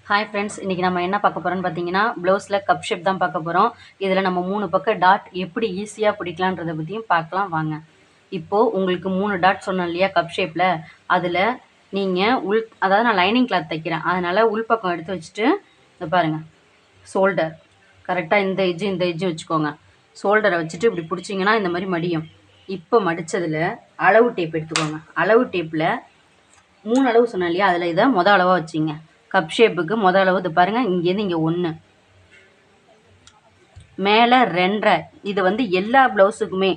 Hi friends, இன்றைக்கி நம்ம என்ன பார்க்க போகிறோம்னு பார்த்தீங்கன்னா, ப்ளவுஸில் கப் ஷேப் தான் பார்க்க போகிறோம். இதில் நம்ம 3 பக்கம் டாட் எப்படி ஈஸியாக பிடிக்கலான்றதை பற்றியும் பார்க்கலாம் வாங்க. இப்போது உங்களுக்கு 3 டாட் சொன்னோம் இல்லையா கப் ஷேப்பில், அதில் நீங்கள் அதாவது நான் லைனிங் கிளாத் தைக்கிறேன், அதனால் உள்பக்கம் எடுத்து வச்சுட்டு இந்த பாருங்கள், ஷோல்டர் கரெக்டாக இந்த எஜ்ஜு வச்சுக்கோங்க. ஷோல்டரை வச்சுட்டு இப்படி பிடிச்சிங்கன்னா இந்த மாதிரி மடியும். இப்போ மடித்ததில் அளவு டேப் எடுத்துக்கோங்க. அளவு டேப்பில் 3 அளவு சொன்னேன் இல்லையா, அதில் இதை அளவாக வச்சிங்க. கப் ஷேப்புக்கு அளவு இது பாருங்கள், இங்கேருந்து இங்கே 1, மேலே 2.5. இது வந்து எல்லா ப்ளவுஸுக்குமே,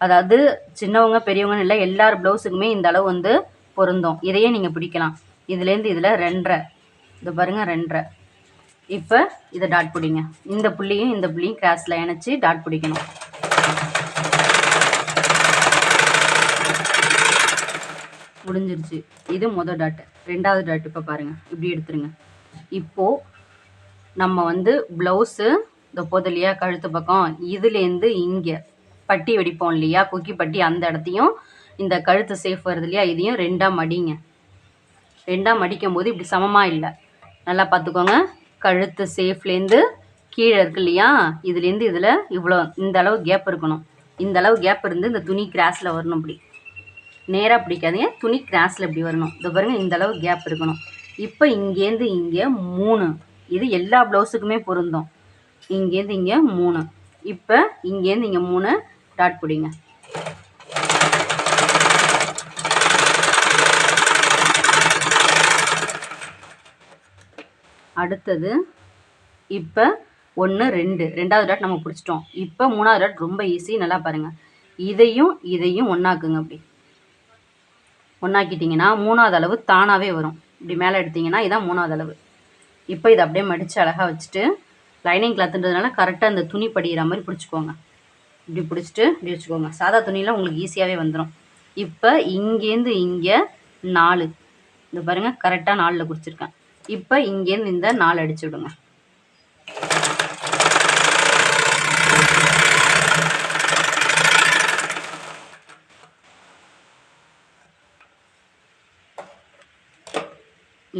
அதாவது சின்னவங்க பெரியவங்கன்னு இல்லை, எல்லார் ப்ளவுஸுக்குமே இந்த அளவு பொருந்தும். இதையே நீங்கள் பிடிக்கலாம். இதுலேருந்து இதில் 2.5, இது பாருங்கள் 2.5. இப்போ இதை டாட் பிடிங்க. இந்த புள்ளியும் இந்த புள்ளியும் கிராஸில் இணைச்சி டாட் பிடிக்கணும். முடிஞ்சிருச்சு. இது டாட்டு. 2வது டாட் இப்போ பாருங்கள், இப்படி எடுத்துருங்க. இப்போது நம்ம ப்ளவுஸு இந்த போதிலையா கழுத்து பக்கம், இதுலேருந்து இங்கே பட்டி வெடிப்போம் இல்லையா, கொக்கி பட்டி, அந்த இடத்தையும் இந்த கழுத்து சேஃப் வருது இல்லையா, இதையும் 2ஆக மடிங்க. 2ஆக மடிக்கும் போது இப்படி சமமாக இல்லை, நல்லா பார்த்துக்கோங்க. கழுத்து சேஃப்லேருந்து கீழே இருக்கு இல்லையா, இதுலேருந்து இதில் இவ்வளோ இந்த அளவு கேப் இருக்கணும். இந்த அளவு கேப் இருந்து இந்த துணி கிராஸில் வரணும். இப்படி நேராக பிடிக்காதீங்க, துணி கிராஸில் இப்படி வரணும். இது பாருங்கள், இந்த அளவு கேப் இருக்கணும். இப்போ இங்கேருந்து இங்கே 3, இது எல்லா ப்ளவுஸுக்குமே பொருந்தும். இங்கேருந்து இங்கே 3, இப்போ இங்கேருந்து இங்கே 3 டாட் பிடிங்க. அடுத்தது இப்போ 1 2, 2வது டாட் நம்ம பிடிச்சிட்டோம். இப்போ 3வது டாட் ரொம்ப ஈஸி, நல்லா பாருங்கள். இதையும் ஒன்றாக்குங்க. அப்படி ஒன்றாக்கிட்டிங்கன்னா 3வது அளவு தானாகவே வரும். இப்படி மேலே எடுத்திங்கன்னா இதான் 3வது அளவு. இப்போ இதை அப்படியே மடித்து அழகாக வச்சுட்டு, லைனிங் கிளாத்துன்றதுனால கரெக்டாக இந்த துணி படிக்கிற மாதிரி பிடிச்சிக்கோங்க. இப்படி பிடிச்சிட்டு இப்படி வச்சுக்கோங்க. சாதா துணியில் உங்களுக்கு ஈஸியாகவே வந்துடும். இப்போ இங்கேருந்து இங்கே 4, இந்த பாருங்கள் கரெக்டாக 4ல் குறிச்சிருக்கேன். இப்போ இங்கேருந்து இந்த 4 அடிச்சு விடுங்க.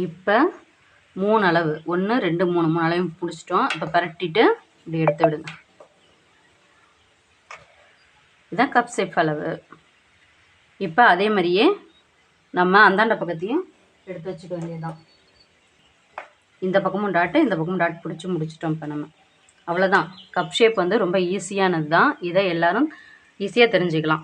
இப்போ 3 அளவு 1 2 3 அளவையும் பிடிச்சிட்டோம். இப்போ பரட்டிட்டு இப்படி எடுத்து விடுங்க. இதுதான் கப் ஷேப் அளவு. இப்போ அதே மாதிரியே நம்ம அந்தாண்ட பக்கத்தையும் எடுத்து வச்சுக்க வேண்டியதுதான். இந்த பக்கமும் டாட்டு, இந்த பக்கமும் டாட் பிடிச்சி முடிச்சிட்டோம். இப்போ நம்ம அவ்வளோதான். கப் ஷேப் ரொம்ப ஈஸியானது தான். இதை எல்லோரும் ஈஸியாக தெரிஞ்சுக்கலாம்.